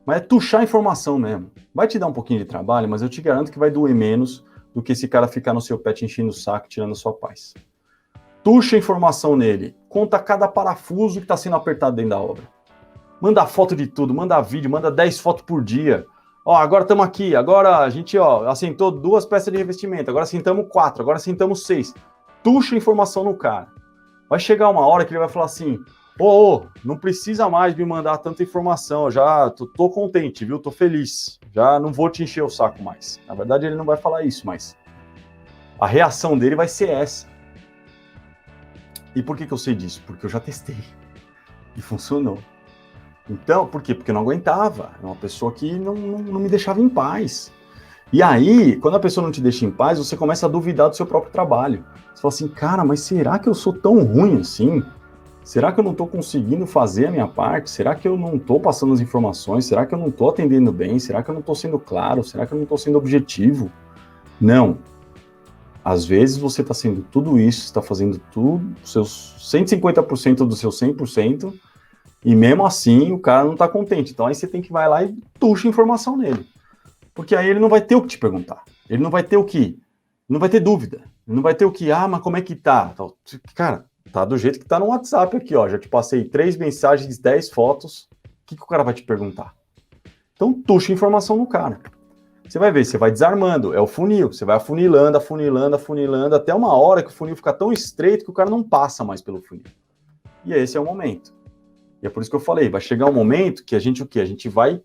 Speaker 1: Mas é tuchar informação mesmo. Vai te dar um pouquinho de trabalho, mas eu te garanto que vai doer menos do que esse cara ficar no seu pé te enchendo o saco, tirando a sua paz. Tucha informação nele. Conta cada parafuso que está sendo apertado dentro da obra. Manda foto de tudo, manda vídeo, manda 10 fotos por dia. Agora estamos aqui, agora a gente assentou 2 peças de revestimento, agora assentamos 4, agora assentamos 6. Tucha informação no cara. Vai chegar uma hora que ele vai falar assim, não precisa mais me mandar tanta informação, eu já tô contente, viu? Tô feliz, já não vou te encher o saco mais. Na verdade, ele não vai falar isso, mas a reação dele vai ser essa. E por que eu sei disso? Porque eu já testei e funcionou. Então, por quê? Porque eu não aguentava, é uma pessoa que não me deixava em paz. E aí, quando a pessoa não te deixa em paz, você começa a duvidar do seu próprio trabalho. Você fala assim, cara, mas será que eu sou tão ruim assim? Será que eu não estou conseguindo fazer a minha parte? Será que eu não estou passando as informações? Será que eu não estou atendendo bem? Será que eu não estou sendo claro? Será que eu não estou sendo objetivo? Não. Às vezes você está sendo tudo isso, está fazendo tudo, seus 150% do seu 100%, e mesmo assim o cara não está contente. Então aí você tem que vai lá e tuxa informação nele. Porque aí ele não vai ter o que te perguntar. Ele não vai ter o que... Não vai ter dúvida. Ele não vai ter o que... mas como é que tá? Cara, tá do jeito que tá no WhatsApp aqui, ó. Já te passei 3 mensagens, 10 fotos. O que o cara vai te perguntar? Então tuxa informação no cara. Você vai ver, você vai desarmando, é o funil, você vai afunilando, até uma hora que o funil fica tão estreito que o cara não passa mais pelo funil. E esse é o momento. E é por isso que eu falei, vai chegar um momento que a gente o quê? A gente vai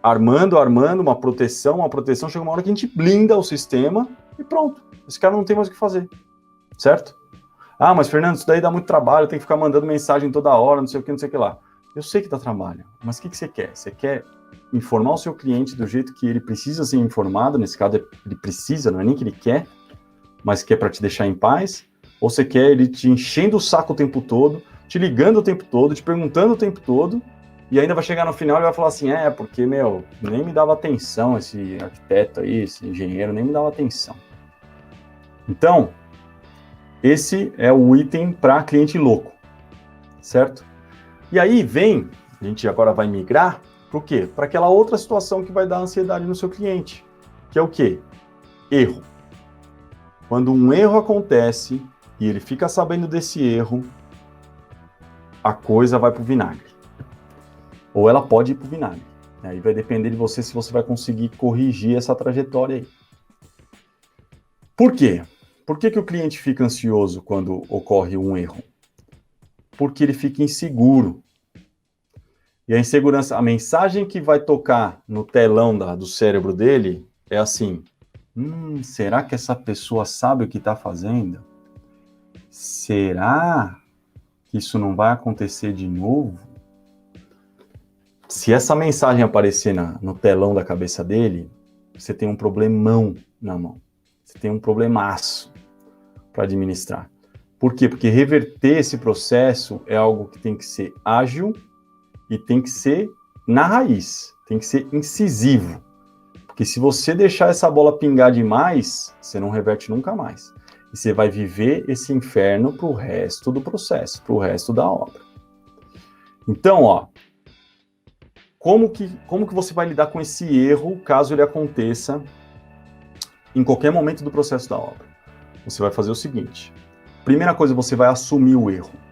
Speaker 1: armando uma proteção, chega uma hora que a gente blinda o sistema e pronto. Esse cara não tem mais o que fazer, certo? Mas Fernando, isso daí dá muito trabalho, tem que ficar mandando mensagem toda hora, não sei o que lá. Eu sei que dá trabalho, mas o que você quer? Você quer informar o seu cliente do jeito que ele precisa ser informado, nesse caso ele precisa, não é nem que ele quer, mas que é para te deixar em paz, ou você quer ele te enchendo o saco o tempo todo, te ligando o tempo todo, te perguntando o tempo todo, e ainda vai chegar no final e vai falar assim, porque, nem me dava atenção esse arquiteto aí, esse engenheiro, nem me dava atenção. Então, esse é o item para cliente louco, certo? E aí vem, a gente agora vai migrar, para o quê? Para aquela outra situação que vai dar ansiedade no seu cliente, que é o quê? Erro. Quando um erro acontece e ele fica sabendo desse erro, a coisa vai para o vinagre. Ou ela pode ir para o vinagre. Aí vai depender de você se você vai conseguir corrigir essa trajetória aí. Por quê? Por que o cliente fica ansioso quando ocorre um erro? Porque ele fica inseguro. E a insegurança, a mensagem que vai tocar no telão do cérebro dele é assim, será que essa pessoa sabe o que está fazendo? Será que isso não vai acontecer de novo? Se essa mensagem aparecer no telão da cabeça dele, você tem um problemão na mão. Você tem um problemaço para administrar. Por quê? Porque reverter esse processo é algo que tem que ser ágil, e tem que ser na raiz, tem que ser incisivo. Porque se você deixar essa bola pingar demais, você não reverte nunca mais. E você vai viver esse inferno para o resto do processo, para o resto da obra. Então, como que você vai lidar com esse erro, caso ele aconteça em qualquer momento do processo da obra? Você vai fazer o seguinte. Primeira coisa, você vai assumir o erro.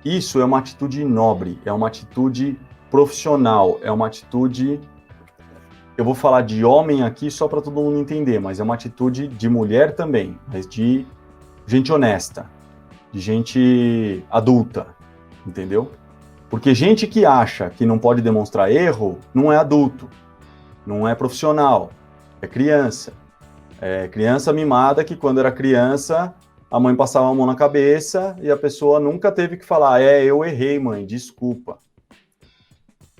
Speaker 1: Isso é uma atitude nobre, é uma atitude profissional, é uma atitude... Eu vou falar de homem aqui só para todo mundo entender, mas é uma atitude de mulher também, mas de gente honesta, de gente adulta, entendeu? Porque gente que acha que não pode demonstrar erro não é adulto, não é profissional, é criança. É criança mimada que quando era criança... A mãe passava a mão na cabeça e a pessoa nunca teve que falar, eu errei, mãe, desculpa.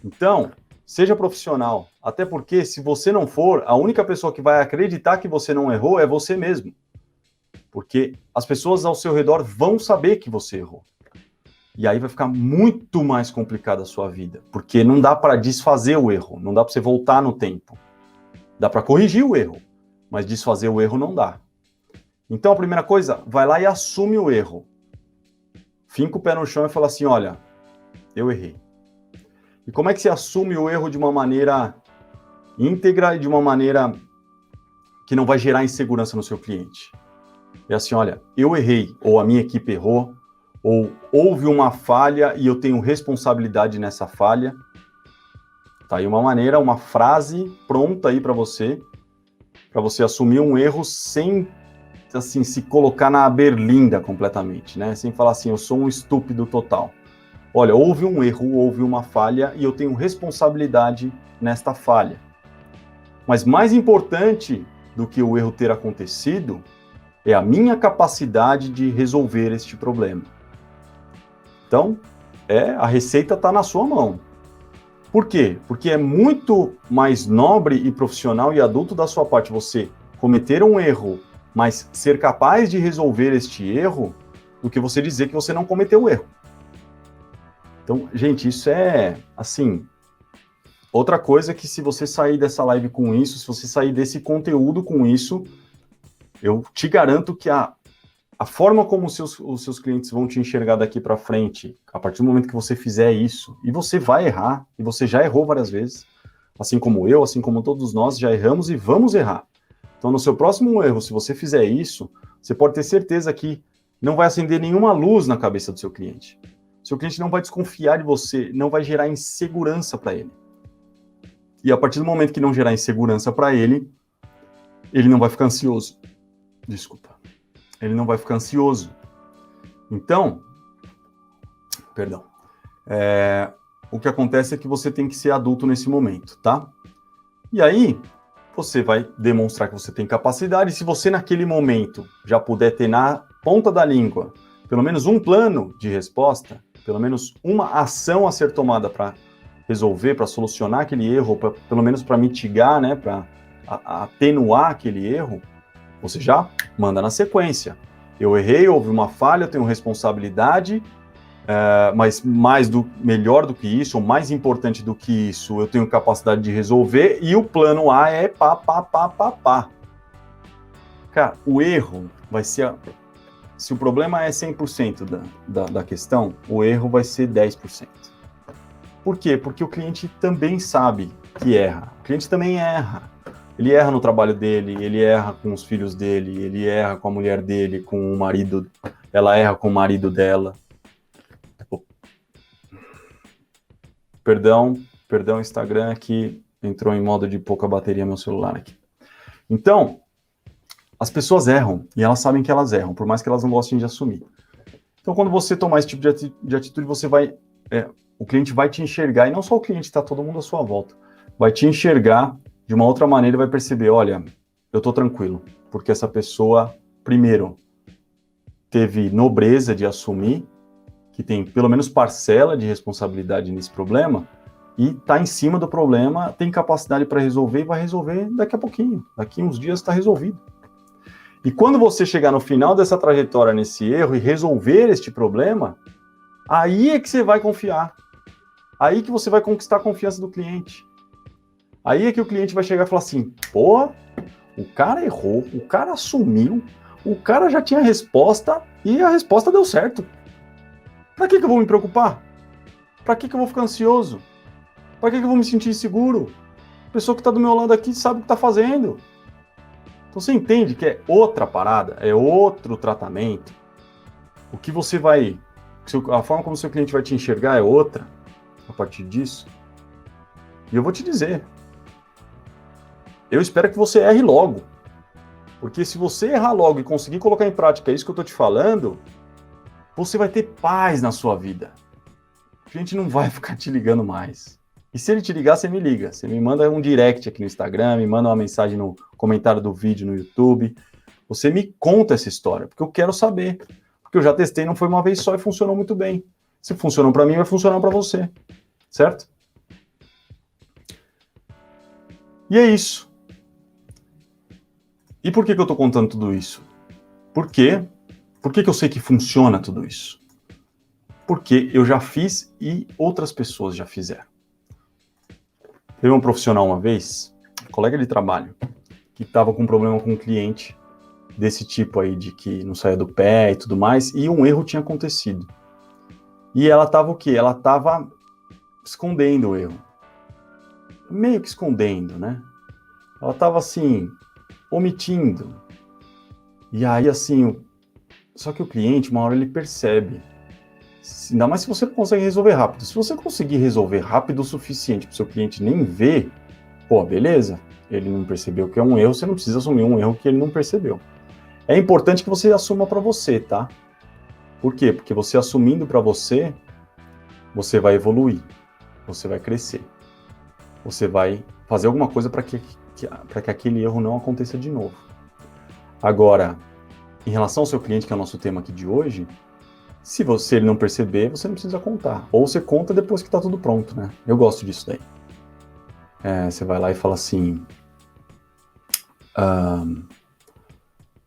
Speaker 1: Então, seja profissional. Até porque, se você não for, a única pessoa que vai acreditar que você não errou é você mesmo. Porque as pessoas ao seu redor vão saber que você errou. E aí vai ficar muito mais complicada a sua vida. Porque não dá para desfazer o erro, não dá para você voltar no tempo. Dá para corrigir o erro, mas desfazer o erro não dá. Então, a primeira coisa, vai lá e assume o erro. Finca o pé no chão e fala assim, olha, eu errei. E como é que você assume o erro de uma maneira íntegra e de uma maneira que não vai gerar insegurança no seu cliente? É assim, olha, eu errei, ou a minha equipe errou, ou houve uma falha e eu tenho responsabilidade nessa falha. Tá aí uma maneira, uma frase pronta aí para você assumir um erro sem... assim, se colocar na berlinda completamente, né? Sem falar assim, eu sou um estúpido total. Olha, houve um erro, houve uma falha e eu tenho responsabilidade nesta falha. Mas mais importante do que o erro ter acontecido é a minha capacidade de resolver este problema. Então, a receita está na sua mão. Por quê? Porque é muito mais nobre e profissional e adulto da sua parte você cometer um erro, mas ser capaz de resolver este erro, do que você dizer que você não cometeu o erro. Então, gente, isso é, assim, outra coisa que se você sair dessa live com isso, se você sair desse conteúdo com isso, eu te garanto que a forma como os seus clientes vão te enxergar daqui para frente, a partir do momento que você fizer isso, e você vai errar, e você já errou várias vezes, assim como eu, assim como todos nós, já erramos e vamos errar. Então, no seu próximo erro, se você fizer isso, você pode ter certeza que não vai acender nenhuma luz na cabeça do seu cliente. Seu cliente não vai desconfiar de você, não vai gerar insegurança para ele. E a partir do momento que não gerar insegurança para ele, ele não vai ficar ansioso. Desculpa. Ele não vai ficar ansioso. Então, perdão. O que acontece é que você tem que ser adulto nesse momento, tá? E aí, você vai demonstrar que você tem capacidade. Se você, naquele momento, já puder ter na ponta da língua pelo menos um plano de resposta, pelo menos uma ação a ser tomada para resolver, para solucionar aquele erro, pelo menos para mitigar, né, para atenuar aquele erro, você já manda na sequência. Eu errei, houve uma falha, eu tenho responsabilidade, mas melhor do que isso, ou mais importante do que isso, eu tenho capacidade de resolver, e o plano A é pá. Cara, o erro vai ser... Se o problema é 100% da questão, o erro vai ser 10%. Por quê? Porque o cliente também sabe que erra. O cliente também erra. Ele erra no trabalho dele, ele erra com os filhos dele, ele erra com a mulher dele, com o marido, ela erra com o marido dela. Perdão, Instagram aqui entrou em modo de pouca bateria meu celular aqui. Então, as pessoas erram, e elas sabem que elas erram, por mais que elas não gostem de assumir. Então, quando você tomar esse tipo de atitude, você vai... o cliente vai te enxergar, e não só o cliente, está todo mundo à sua volta, vai te enxergar de uma outra maneira e vai perceber, olha, eu estou tranquilo, porque essa pessoa, primeiro, teve nobreza de assumir, que tem pelo menos parcela de responsabilidade nesse problema, e está em cima do problema, tem capacidade para resolver, e vai resolver daqui a pouquinho, daqui uns dias está resolvido. E quando você chegar no final dessa trajetória, nesse erro, e resolver este problema, aí é que você vai confiar. Aí que você vai conquistar a confiança do cliente. Aí é que o cliente vai chegar e falar assim, pô, o cara errou, o cara assumiu, o cara já tinha a resposta e a resposta deu certo. Pra que eu vou me preocupar? Pra que eu vou ficar ansioso? Pra que eu vou me sentir inseguro? A pessoa que está do meu lado aqui sabe o que está fazendo. Então você entende que é outra parada, é outro tratamento. O que você vai... A forma como o seu cliente vai te enxergar é outra a partir disso. E eu vou te dizer, eu espero que você erre logo. Porque se você errar logo e conseguir colocar em prática isso que eu estou te falando, você vai ter paz na sua vida. O cliente não vai ficar te ligando mais. E se ele te ligar, você me liga. Você me manda um direct aqui no Instagram, me manda uma mensagem no comentário do vídeo no YouTube. Você me conta essa história, porque eu quero saber. Porque eu já testei, não foi uma vez só e funcionou muito bem. Se funcionou para mim, vai funcionar para você. Certo? E é isso. E por que eu estou contando tudo isso? Por quê? Por que eu sei que funciona tudo isso? Porque eu já fiz e outras pessoas já fizeram. Teve um profissional uma vez, um colega de trabalho, que estava com um problema com um cliente desse tipo aí, de que não saía do pé e tudo mais, e um erro tinha acontecido. E ela estava o quê? Ela estava escondendo o erro. Meio que escondendo, né? Ela estava assim, omitindo. E aí, assim, só que o cliente, uma hora ele percebe. Ainda mais se você não consegue resolver rápido. Se você conseguir resolver rápido o suficiente para o seu cliente nem ver, pô, beleza, ele não percebeu que é um erro, você não precisa assumir um erro que ele não percebeu. É importante que você assuma para você, tá? Por quê? Porque você assumindo para você, você vai evoluir, você vai crescer, você vai fazer alguma coisa para que aquele erro não aconteça de novo. Agora, em relação ao seu cliente, que é o nosso tema aqui de hoje, se ele não perceber, você não precisa contar. Ou você conta depois que está tudo pronto, né? Eu gosto disso daí. Você vai lá e fala assim,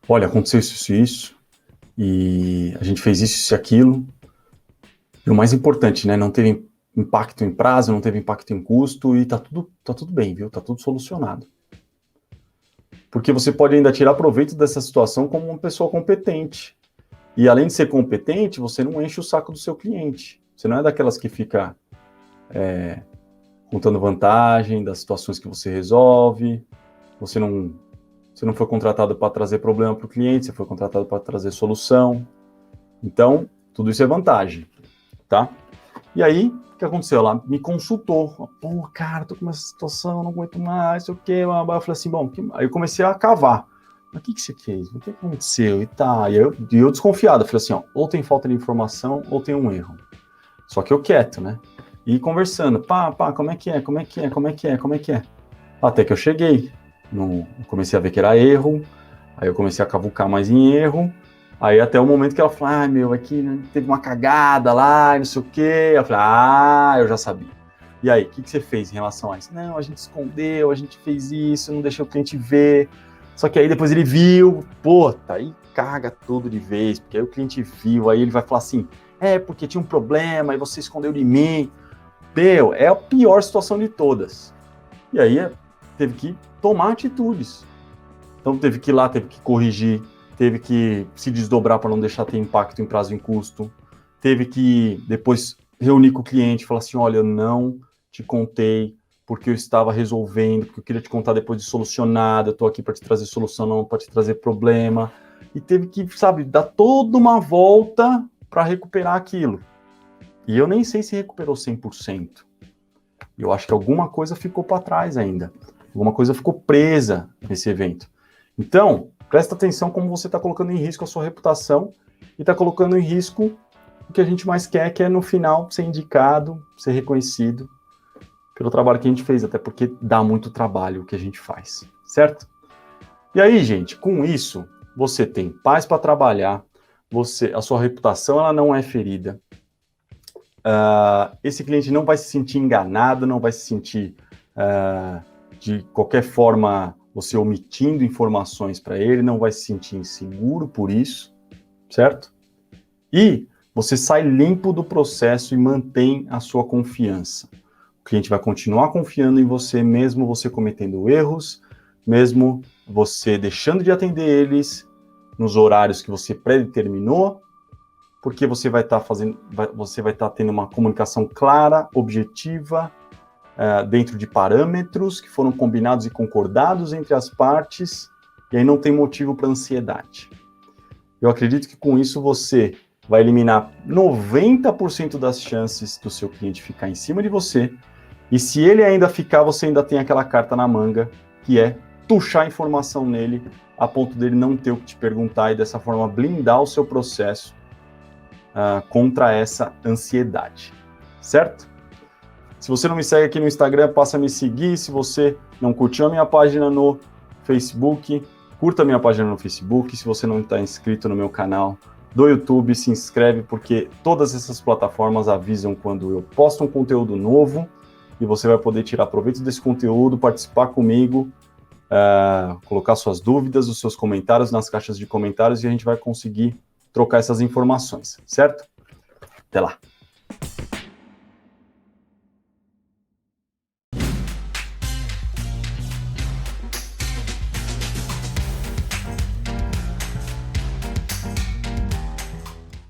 Speaker 1: olha, aconteceu isso e isso, e a gente fez isso e aquilo. E o mais importante, né, não teve impacto em prazo, não teve impacto em custo, e tá tudo bem, viu? Tá tudo solucionado. Porque você pode ainda tirar proveito dessa situação como uma pessoa competente. E além de ser competente, você não enche o saco do seu cliente. Você não é daquelas que fica contando vantagem das situações que você resolve. Você não foi contratado para trazer problema para o cliente, você foi contratado para trazer solução. Então, tudo isso é vantagem, tá? E aí, o que aconteceu? Ela me consultou. Pô, cara, tô com uma situação, não aguento mais, sei o quê. Eu falei assim, bom, aí eu comecei a cavar. Mas o que você fez? O que aconteceu? E tá. E eu desconfiado, eu falei assim, ó, ou tem falta de informação, ou tem um erro. Só que eu quieto, né? E conversando, pá, como é que é? Até que eu cheguei. Comecei a ver que era erro, aí eu comecei a cavucar mais em erro, aí até o momento que ela falou, aqui né, teve uma cagada lá, não sei o quê. Eu falei, eu já sabia. E aí, o que você fez em relação a isso? Não, a gente escondeu, a gente fez isso, não deixou o cliente ver. Só que aí depois ele viu, aí caga tudo de vez, porque aí o cliente viu, aí ele vai falar assim, porque tinha um problema, e você escondeu de mim. É a pior situação de todas. E aí teve que tomar atitudes. Então teve que ir lá, teve que corrigir, teve que se desdobrar para não deixar ter impacto em prazo e em custo, teve que depois reunir com o cliente e falar assim, olha, eu não te contei porque eu estava resolvendo, porque eu queria te contar depois de solucionado, eu estou aqui para te trazer solução, não para te trazer problema. E teve que, dar toda uma volta para recuperar aquilo. E eu nem sei se recuperou 100%. Eu acho que alguma coisa ficou para trás ainda. Alguma coisa ficou presa nesse evento. Então, presta atenção como você está colocando em risco a sua reputação e está colocando em risco o que a gente mais quer, que é no final ser indicado, ser reconhecido pelo trabalho que a gente fez, até porque dá muito trabalho o que a gente faz, certo? E aí, gente, com isso, você tem paz para trabalhar, a sua reputação ela não é ferida, esse cliente não vai se sentir enganado, não vai se sentir de qualquer forma você omitindo informações para ele, não vai se sentir inseguro por isso, certo? E você sai limpo do processo e mantém a sua confiança. O cliente vai continuar confiando em você, mesmo você cometendo erros, mesmo você deixando de atender eles nos horários que você predeterminou, porque você vai estar tendo uma comunicação clara, objetiva, dentro de parâmetros que foram combinados e concordados entre as partes, e aí não tem motivo para ansiedade. Eu acredito que com isso você vai eliminar 90% das chances do seu cliente ficar em cima de você, e se ele ainda ficar, você ainda tem aquela carta na manga, que é tuchar informação nele, a ponto dele não ter o que te perguntar e dessa forma blindar o seu processo contra essa ansiedade, certo? Se você não me segue aqui no Instagram, passa a me seguir. Se você não curtiu a minha página no Facebook, curta a minha página no Facebook. Se você não está inscrito no meu canal do YouTube, se inscreve, porque todas essas plataformas avisam quando eu posto um conteúdo novo e você vai poder tirar proveito desse conteúdo, participar comigo, colocar suas dúvidas, os seus comentários nas caixas de comentários e a gente vai conseguir trocar essas informações, certo? Até lá!